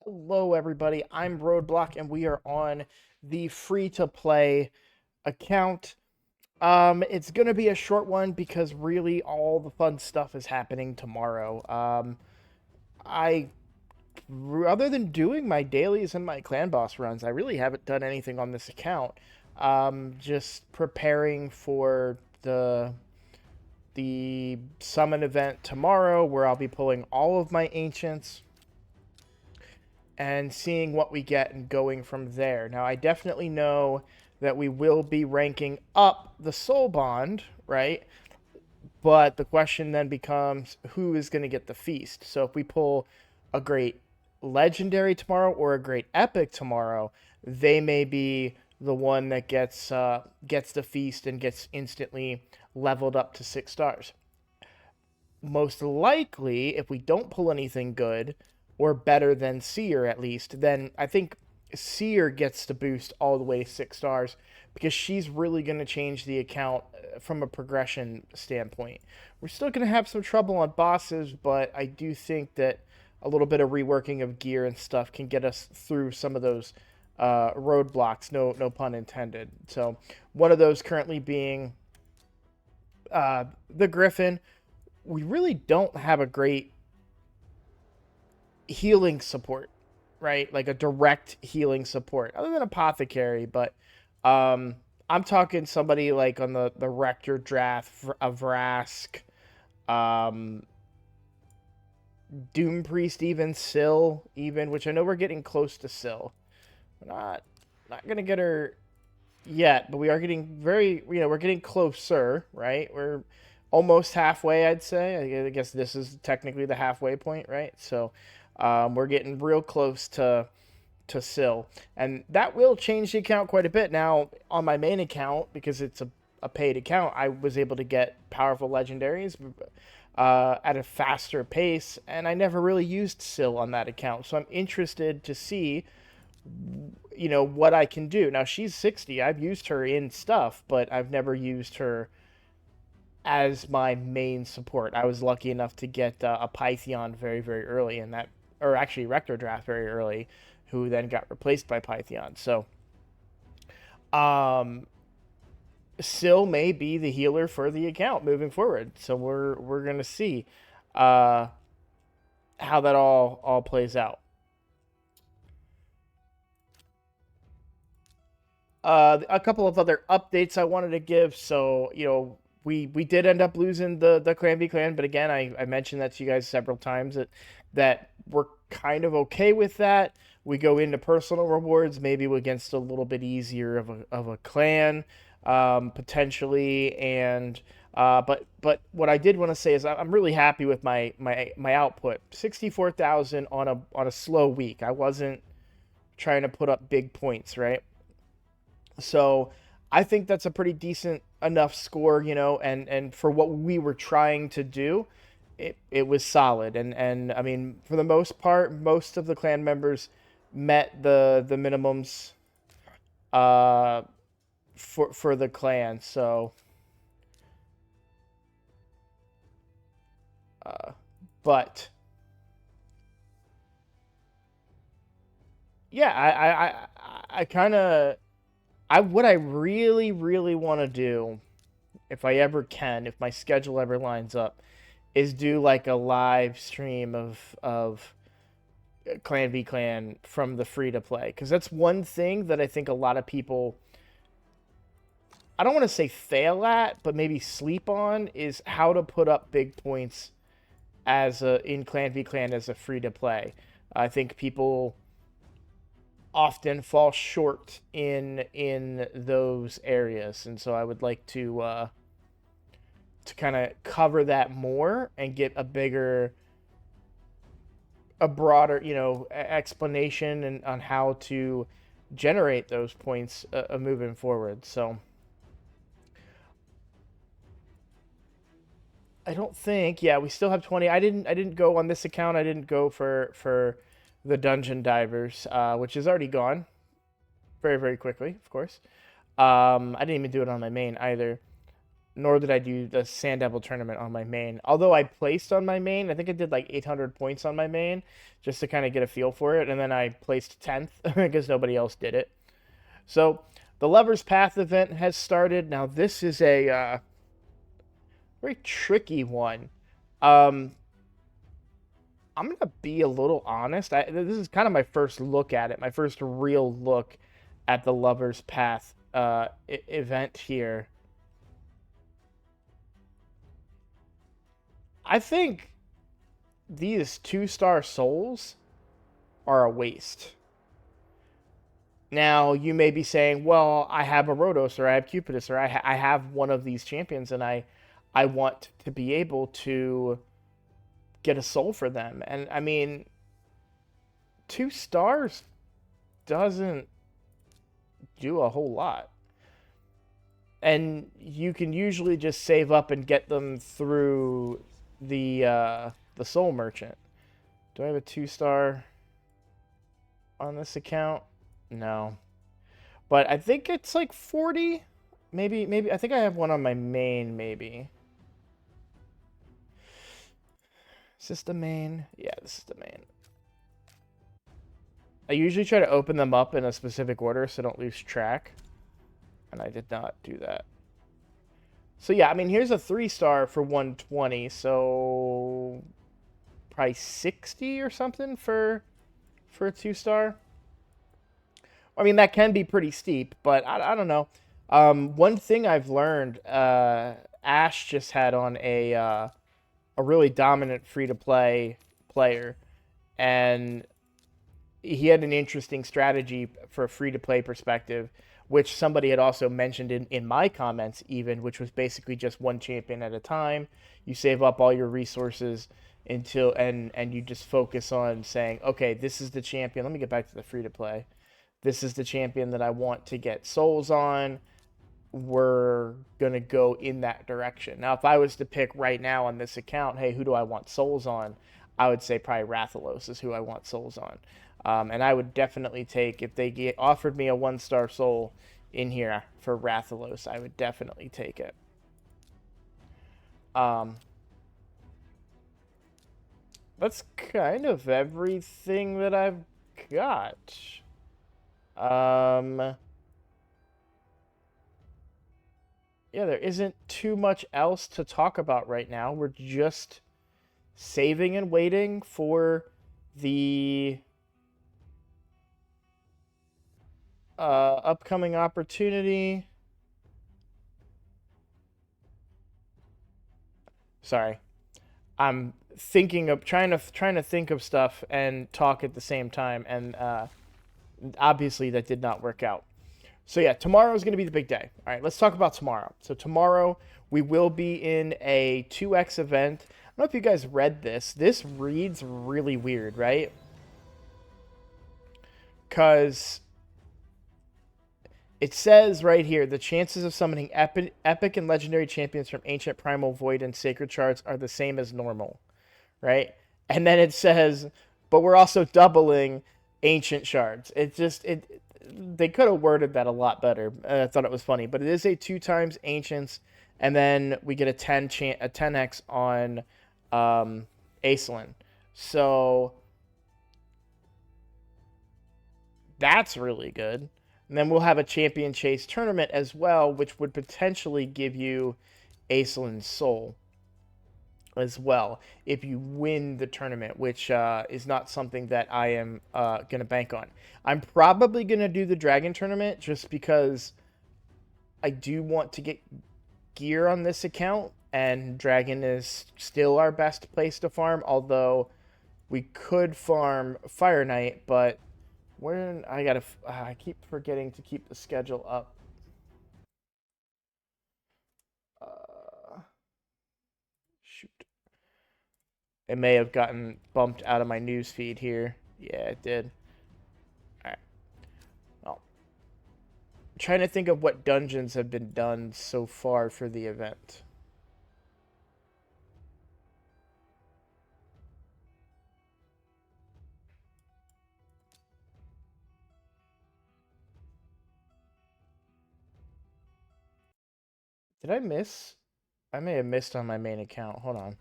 Hello, everybody. I'm Roadblock, and we are on the free-to-play account. It's gonna be a short one because really all the fun stuff is happening tomorrow. I, other than doing my dailies and my clan boss runs, I really haven't done anything on this account. Just preparing for the summon event tomorrow, where I'll be pulling all of my ancients and seeing what we get and going from there. Now, I definitely know that we will be ranking up the Soul Bond, right? But the question then becomes who is going to get the feast? So if we pull a great legendary tomorrow or a great epic tomorrow, they may be the one that gets the feast and gets instantly leveled up to 6 stars. Most likely, if we don't pull anything good or better than Seer at least, then I think Seer gets to boost all the way to 6 stars because she's really going to change the account from a progression standpoint. We're still going to have some trouble on bosses, but I do think that a little bit of reworking of gear and stuff can get us through some of those roadblocks. No pun intended. So one of those currently being the Griffin. We really don't have a great healing support, right? Like a direct healing support, other than Apothecary. But um, I'm talking somebody like on the Rector draft of Vrask, um, Doom Priest, even Syl, even, which I know we're getting close to Syl. We're not gonna get her yet, but we are getting we're getting closer, right? We're almost halfway, I'd say. I guess this is technically the halfway point, right? So we're getting real close to Syl, and that will change the account quite a bit. Now on my main account, because it's a paid account, I was able to get powerful legendaries at a faster pace, and I never really used Syl on that account. So I'm interested to see what I can do. Now she's 60. I've used her in stuff, but I've never used her as my main support. I was lucky enough to get a Pythion very early in that, or actually Rector draft very early, who then got replaced by Pythion. So, um, Syl may be the healer for the account moving forward. So we're gonna see uh, how that all plays out. A couple of other updates I wanted to give. So, we did end up losing the Clan v Clan, but again, I mentioned that to you guys several times that we're kind of okay with that. We go into personal rewards, maybe against a little bit easier of a clan, potentially, and but what I did want to say is I'm really happy with my output. 64,000 on a slow week. I wasn't trying to put up big points, right? So I think that's a pretty decent enough score, and for what we were trying to do, it was solid. And I mean, for the most part, most of the clan members met the minimums uh for the clan. So uh but yeah, I kind of I what I really want to do, if I ever can, if my schedule ever lines up, is do like a live stream of Clan v Clan from the free to play, because that's one thing that I think a lot of people, I don't want to say fail at, but maybe sleep on, is how to put up big points as a in Clan v Clan as a free to play. I think people often fall short in those areas, and so I would like to kind of cover that more and get a broader, explanation and on how to generate those points moving forward. So I don't think, yeah, we still have 20. I didn't go on this account. I didn't go for the dungeon divers, which is already gone very quickly, of course. I didn't even do it on my main either. nor did I do the Sand Devil tournament on my main. Although I placed on my main, I think I did like 800 points on my main just to kind of get a feel for it, and then I placed 10th because nobody else did it. So the Lover's Path event has started. Now this is a very tricky one. Um, I'm gonna be a little honest. This is kind of my first look at it, my first real look at the Lover's Path event here. I think these 2-star souls are a waste. Now, you may be saying, well, I have a Rhodos or I have Cupidus or I have one of these champions and I want to be able to get a soul for them. And I mean, 2 stars doesn't do a whole lot. And you can usually just save up and get them through the soul merchant. Do I have a 2-star on this account? No. But I think it's like 40. Maybe I think I have one on my main, maybe. Is this the main? Yeah, this is the main. I usually try to open them up in a specific order so I don't lose track. And I did not do that. So yeah, I mean, here's a 3-star for 120, so probably 60 or something for a 2-star. I mean, that can be pretty steep, but I don't know. One thing I've learned, Ash just had on a really dominant free-to-play player, and he had an interesting strategy for a free-to-play perspective, which somebody had also mentioned in my comments even, which was basically just one champion at a time. You save up all your resources until and you just focus on saying, okay, this is the champion. Let me get back to the free-to-play. This is the champion that I want to get souls on. We're going to go in that direction. Now, if I was to pick right now on this account, hey, who do I want souls on? I would say probably Rathalos is who I want souls on. And I would definitely take, if they offered me a 1-star soul in here for Rathalos, I would definitely take it. That's kind of everything that I've got. Yeah, there isn't too much else to talk about right now. We're just saving and waiting for the upcoming opportunity. Sorry. I'm thinking of trying to think of stuff and talk at the same time, and obviously that did not work out. So yeah, tomorrow is going to be the big day. All right, let's talk about tomorrow. So tomorrow we will be in a 2x event. I don't know if you guys read this. This reads really weird, right? Because it says right here, the chances of summoning epic and legendary champions from Ancient, Primal, Void, and Sacred Shards are the same as normal, right? And then it says, but we're also doubling Ancient Shards. They could have worded that a lot better. I thought it was funny, but it is a 2 times Ancients, and then we get a 10x on Aislinn. So that's really good. And then we'll have a Champion Chase tournament as well, which would potentially give you Aislinn's soul as well if you win the tournament, which is not something that I am going to bank on. I'm probably going to do the Dragon tournament just because I do want to get gear on this account, and Dragon is still our best place to farm, although we could farm Fire Knight, but I keep forgetting to keep the schedule up. Shoot. It may have gotten bumped out of my news feed here. Yeah, it did. Alright. Well, I'm trying to think of what dungeons have been done so far for the event. Did I miss I may have missed on my main account. Hold on.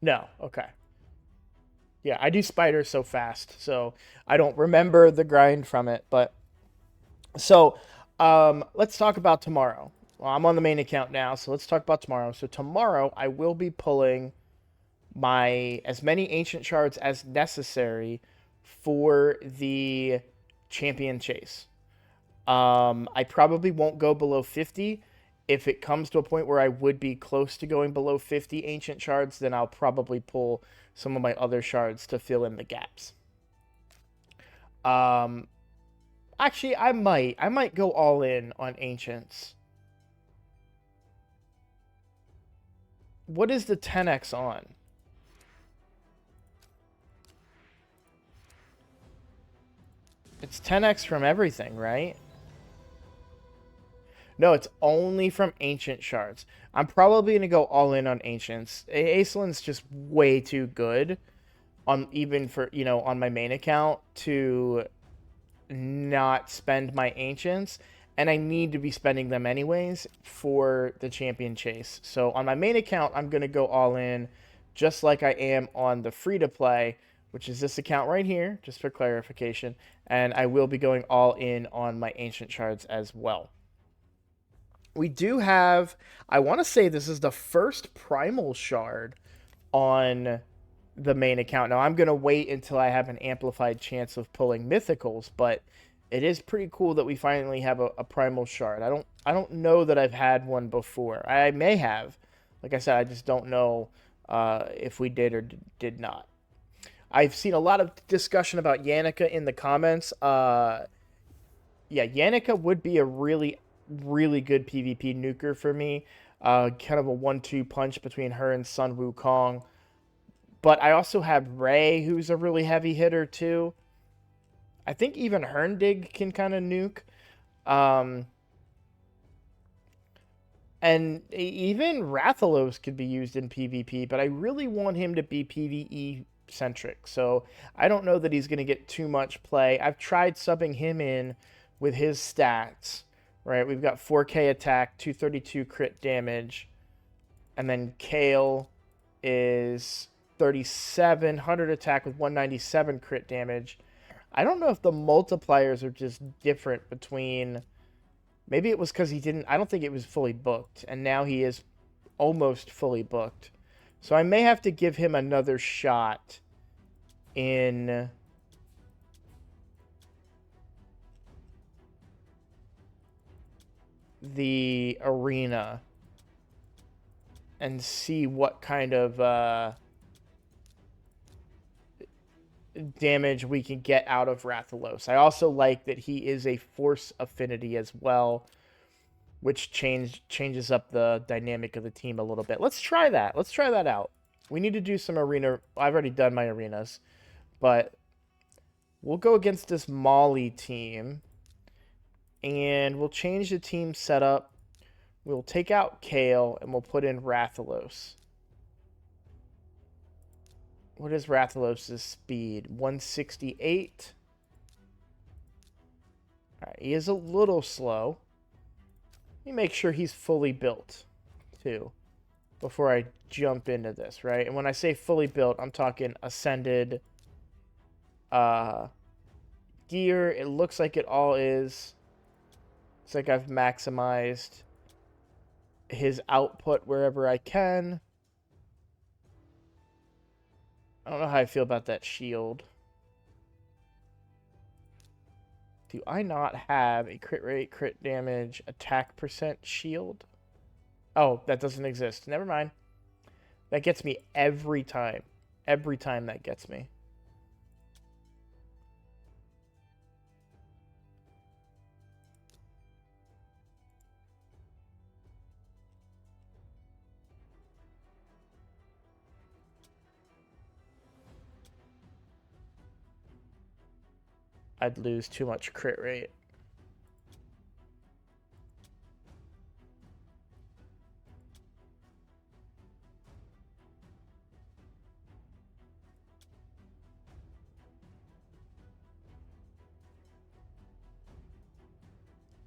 No. Okay. Yeah, I do spiders so fast, so I don't remember the grind from it. But so, let's talk about tomorrow. Well, I'm on the main account now, so let's talk about tomorrow. So tomorrow I will be pulling my as many ancient shards as necessary for the champion chase. I probably won't go below 50. If it comes to a point where I would be close to going below 50 ancient shards, then I'll probably pull some of my other shards to fill in the gaps. Um, Actually, I might go all in on ancients. What is the 10x on? It's 10x from everything, right? No, it's only from ancient shards. I'm probably gonna go all in on ancients. Aesolin's just way too good on even for on my main account to not spend my ancients, and I need to be spending them anyways for the champion chase. So on my main account, I'm gonna go all in, just like I am on the free to play, which is this account right here, just for clarification. And I will be going all in on my ancient shards as well. We do have, I want to say this is the first primal shard on the main account. Now I'm going to wait until I have an amplified chance of pulling mythicals, but it is pretty cool that we finally have a primal shard. I don't know that I've had one before. I may have. Like I said, I just don't know if we did or did not. I've seen a lot of discussion about Yannicka in the comments. Yeah, Yannicka would be a really, really good PvP nuker for me. Kind of a 1-2 punch between her and Sun Wukong. But I also have Ray, who's a really heavy hitter too. I think even Herndig can kind of nuke. Um, and even Rathalos could be used in PvP, but I really want him to be PvE centric. So I don't know that he's going to get too much play. I've tried subbing him in with his stats, right? We've got 4K attack, 232 crit damage, and then Kale is 3700 attack with 197 crit damage. I don't know if the multipliers are just different between. Maybe it was because he didn't. I don't think it was fully booked, and now he is almost fully booked. So I may have to give him another shot in the arena and see what kind of damage we can get out of Rathalos. I also like that he is a force affinity as well, which changes up the dynamic of the team a little bit. Let's try that. Let's try that out. We need to do some arena. I've already done my arenas, but we'll go against this Molly team, and we'll change the team setup. We'll take out Kale, and we'll put in Rathalos. What is Rathalos' speed? 168. All right, he is a little slow. Let me make sure he's fully built, too, before I jump into this, right? And when I say fully built, I'm talking ascended gear. It looks like it all is. It's like I've maximized his output wherever I can. I don't know how I feel about that shield. Do I not have a crit rate, crit damage, attack percent shield? Oh, that doesn't exist. Never mind. That gets me every time. Every time that gets me. I'd lose too much crit rate.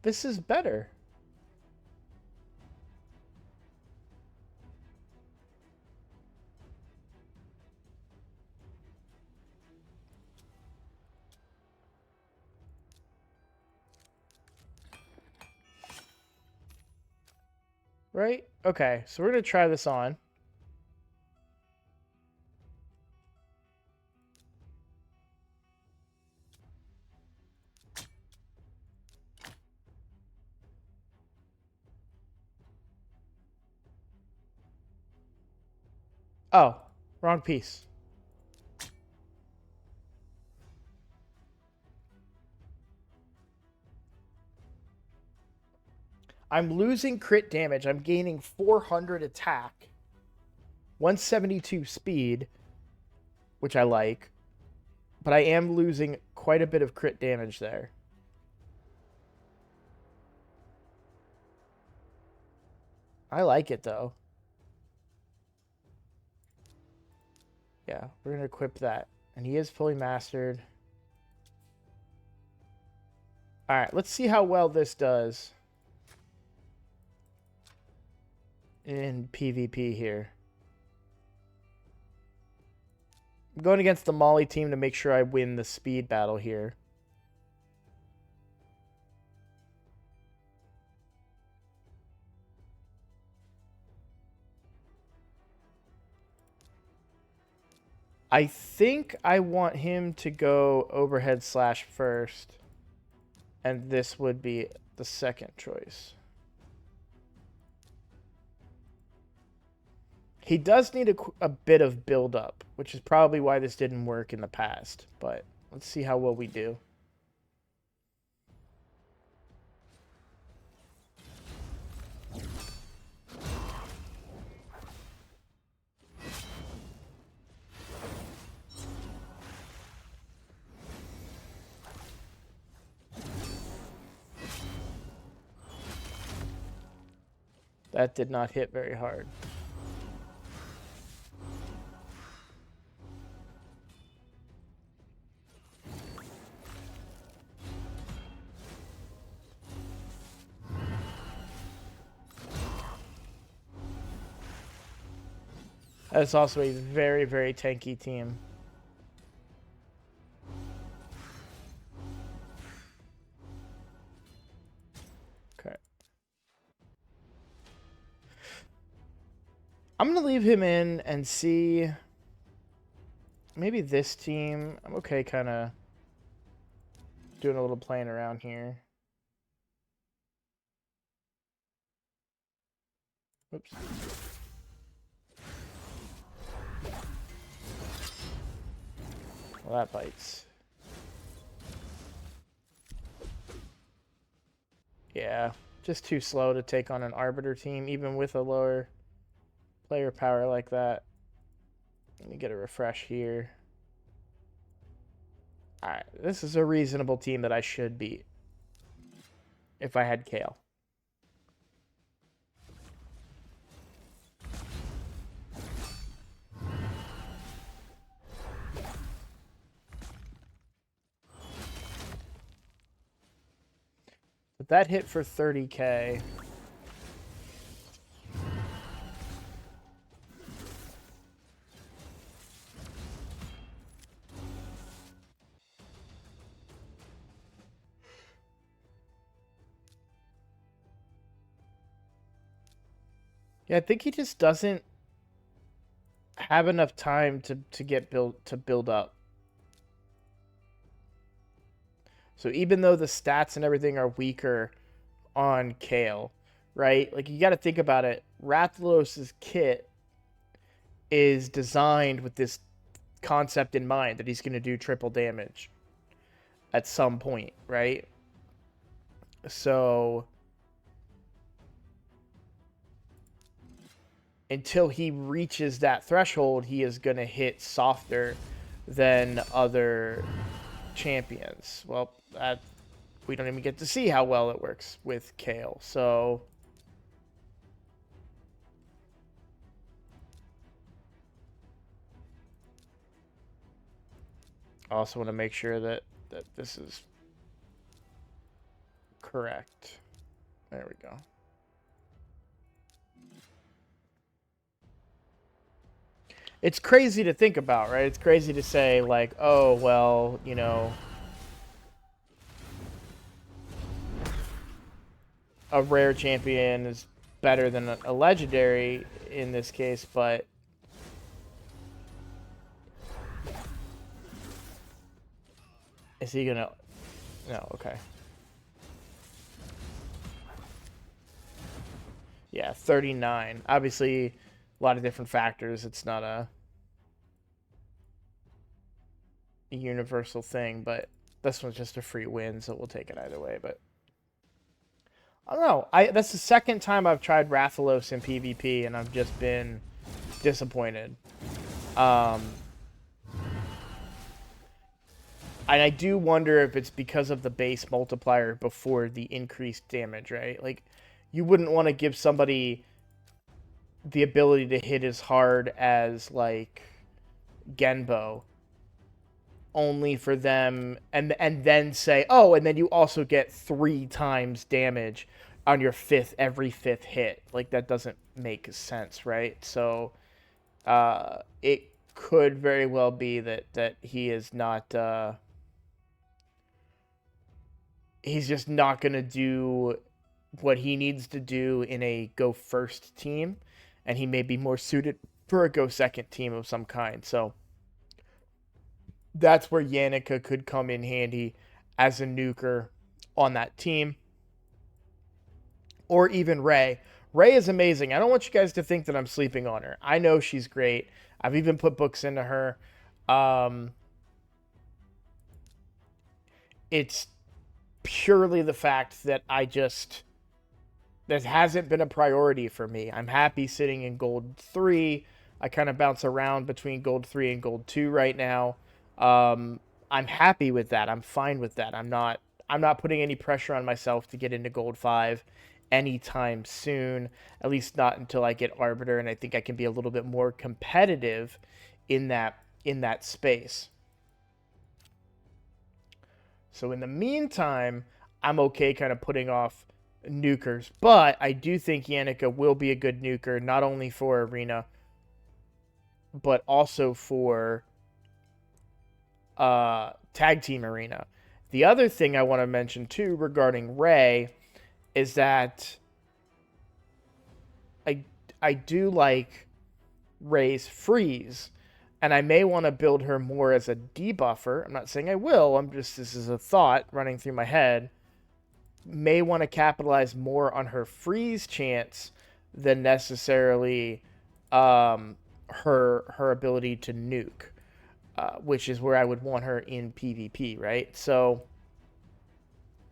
This is better. Right? Okay, so we're going to try this on. Oh, wrong piece. I'm losing crit damage. I'm gaining 400 attack, 172 speed, which I like, but I am losing quite a bit of crit damage there. I like it, though. Yeah, we're going to equip that. And he is fully mastered. All right, let's see how well this does in PvP here. I'm going against the Molly team to make sure I win the speed battle here. I think I want him to go overhead slash first. And this would be the second choice. He does need a bit of build up, which is probably why this didn't work in the past. But let's see how well we do. That did not hit very hard. That's also a very, very tanky team. Okay. I'm going to leave him in and see. Maybe this team. I'm okay kind of doing a little playing around here. Oops. Well, that bites. Yeah, just too slow to take on an Arbiter team, even with a lower player power like that. Let me get a refresh here. Alright, this is a reasonable team that I should beat if I had Kale. But that hit for 30k. Yeah, I think he just doesn't have enough time to get build up. So even though the stats and everything are weaker on Kale, right? Like you got to think about it. Rathalos' kit is designed with this concept in mind that he's going to do triple damage at some point, right? So until he reaches that threshold, he is going to hit softer than other champions. Well, that we don't even get to see how well it works with Kale. So I also want to make sure that this is Correct. There we go. It's crazy to think about, right? It's crazy to say, like, oh, well, you know, a rare champion is better than a legendary in this case, but is he gonna... No, okay. Yeah, 39. Obviously, a lot of different factors. It's not a universal thing, but this one's just a free win, so we'll take it either way. But I don't know. That's the second time I've tried Rathalos in PvP, and I've just been disappointed. And I do wonder if it's because of the base multiplier before the increased damage, right? Like, you wouldn't want to give somebody the ability to hit as hard as, like, Genbo, only for them, and then say, oh, and then you also get 3 times damage on your every fifth hit. Like, that doesn't make sense, right? So, it could very well be that he is not, he's just not going to do what he needs to do in a go first team, and he may be more suited for a go second team of some kind. So that's where Yannicka could come in handy as a nuker on that team. Or even Ray. Ray is amazing. I don't want you guys to think that I'm sleeping on her. I know she's great. I've even put books into her. It's purely the fact that that hasn't been a priority for me. I'm happy sitting in gold 3. I kind of bounce around between gold 3 and gold 2 right now. I'm happy with that. I'm fine with that. I'm not putting any pressure on myself to get into gold 5 anytime soon, at least not until I get Arbiter, and I think I can be a little bit more competitive in that space. So in the meantime, I'm okay kind of putting off nukers, but I do think Yannicka will be a good nuker, not only for Arena, but also for Tag Team Arena. The other thing I want to mention too regarding Ray is that I do like Ray's freeze, and I may want to build her more as a debuffer. I'm not saying I will. This is a thought running through my head. May want to capitalize more on her freeze chance than necessarily her ability to nuke, which is where I would want her in PvP, right? So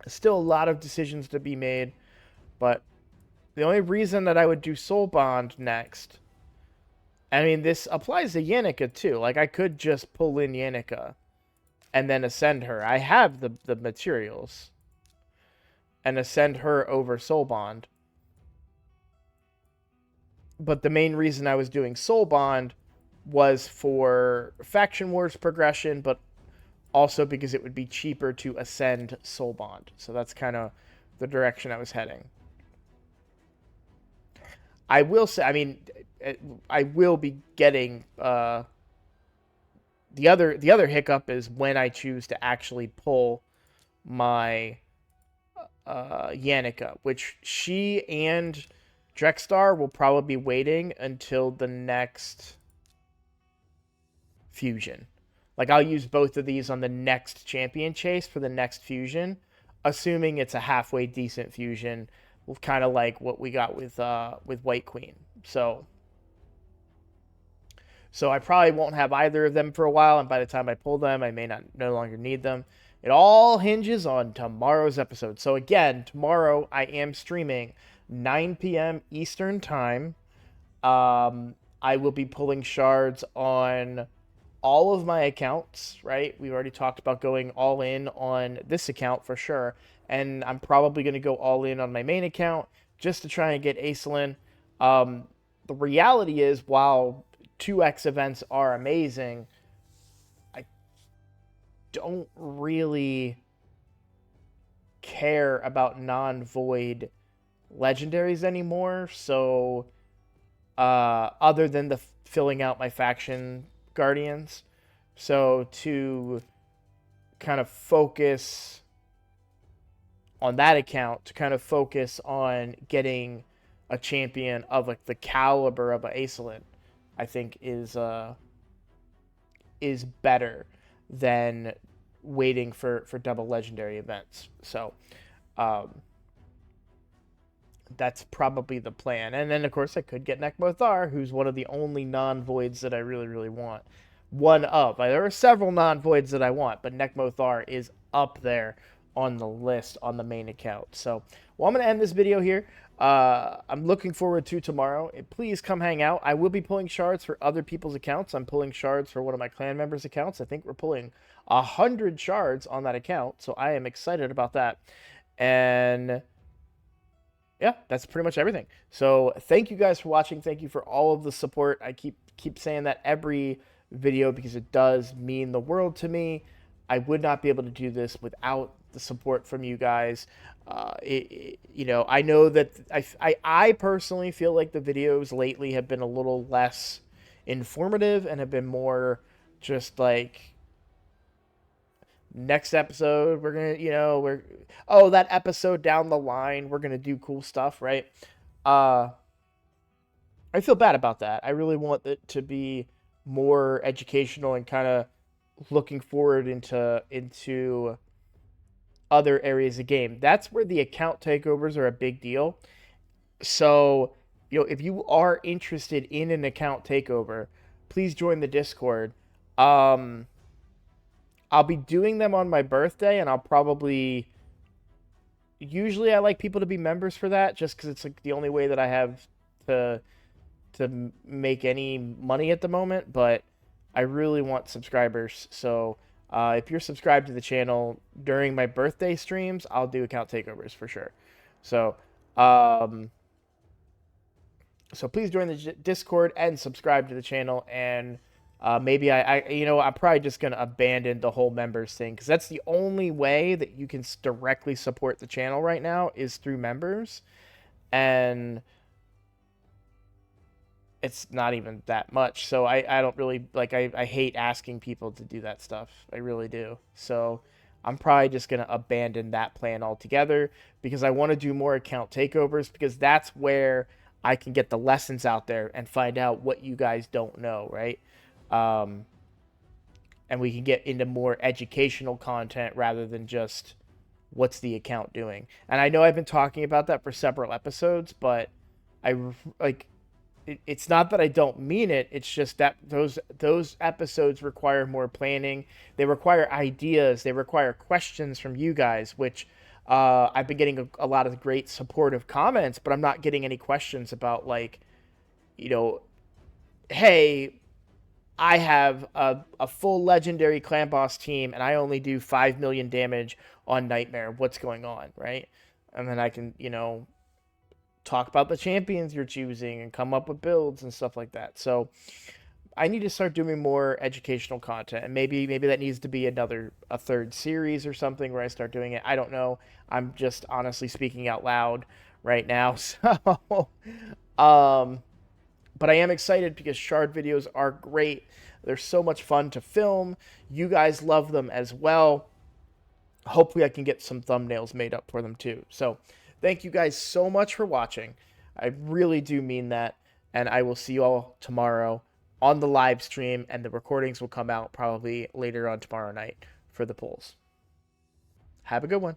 still a lot of decisions to be made, but the only reason that I would do Soul Bond next, I mean, this applies to Yannicka too. Like, I could just pull in Yannicka and then ascend her. I have the materials. And ascend her over Soul Bond. But the main reason I was doing Soul Bond was for Faction Wars progression, but also because it would be cheaper to ascend Soul Bond. So that's kind of the direction I was heading. I will say, I mean, I will be getting the other hiccup is when I choose to actually pull my Yannicka, which she and Drexstar will probably be waiting until the next fusion. Like, I'll use both of these on the next champion chase for the next fusion, assuming it's a halfway decent fusion, kind of like what we got with White Queen. So I probably won't have either of them for a while, and by the time I pull them, I may no longer need them. It all hinges on tomorrow's episode. So again, tomorrow I am streaming 9 p.m. Eastern Time. I will be pulling shards on all of my accounts, right? We've already talked about going all in on this account for sure. And I'm probably going to go all in on my main account just to try and get Aislinn. The reality is, while 2x events are amazing, I don't really care about non-void legendaries anymore. So other than the filling out my faction guardians, so to kind of focus on that account, to kind of focus on getting a champion of like the caliber of an Aesolin, I think is better than waiting for double legendary events. So that's probably the plan. And then of course I could get Nekmothar, who's one of the only non-voids that I really, really want. One of. There are several non-voids that I want, but Nekmothar is up there on the list on the main account. So, well, I'm going to end this video here. I'm looking forward to tomorrow. Please come hang out. I will be pulling shards for other people's accounts. I'm pulling shards for one of my clan members' accounts. I think we're pulling 100 shards on that account, so I am excited about that. And yeah, that's pretty much everything. So thank you guys for watching. Thank you for all of the support. I keep saying that every video because it does mean the world to me. I would not be able to do this without the support from you guys. You know, I know that I personally feel like the videos lately have been a little less informative and have been more just like, next episode we're gonna, that episode down the line we're gonna do cool stuff, right? I feel bad about that. I really want it to be more educational and kind of looking forward into other areas of game. That's where the account takeovers are a big deal. So, if you are interested in an account takeover, please join the Discord. I'll be doing them on my birthday, and I'll probably... Usually I like people to be members for that, just because it's like the only way that I have to make any money at the moment, but I really want subscribers. So if you're subscribed to the channel during my birthday streams, I'll do account takeovers for sure. So so please join the Discord and subscribe to the channel, and maybe I'm probably just going to abandon the whole members thing, because that's the only way that you can directly support the channel right now is through members. And it's not even that much. So I don't really, like, I hate asking people to do that stuff. I really do. So I'm probably just going to abandon that plan altogether, because I want to do more account takeovers, because that's where I can get the lessons out there and find out what you guys don't know, right? And we can get into more educational content rather than just what's the account doing. And I know I've been talking about that for several episodes, but it's not that I don't mean it. It's just that those episodes require more planning. They require ideas. They require questions from you guys, which I've been getting a lot of great supportive comments, but I'm not getting any questions about, like, hey, I have a full legendary clan boss team and I only do 5 million damage on Nightmare. What's going on, right? And then I can, talk about the champions you're choosing and come up with builds and stuff like that. So I need to start doing more educational content, and maybe that needs to be a third series or something where I start doing it. I don't know. I'm just honestly speaking out loud right now. So but I am excited because shard videos are great. They're so much fun to film. You guys love them as well. Hopefully I can get some thumbnails made up for them too. So thank you guys so much for watching. I really do mean that. And I will see you all tomorrow on the live stream, and the recordings will come out probably later on tomorrow night for the polls. Have a good one.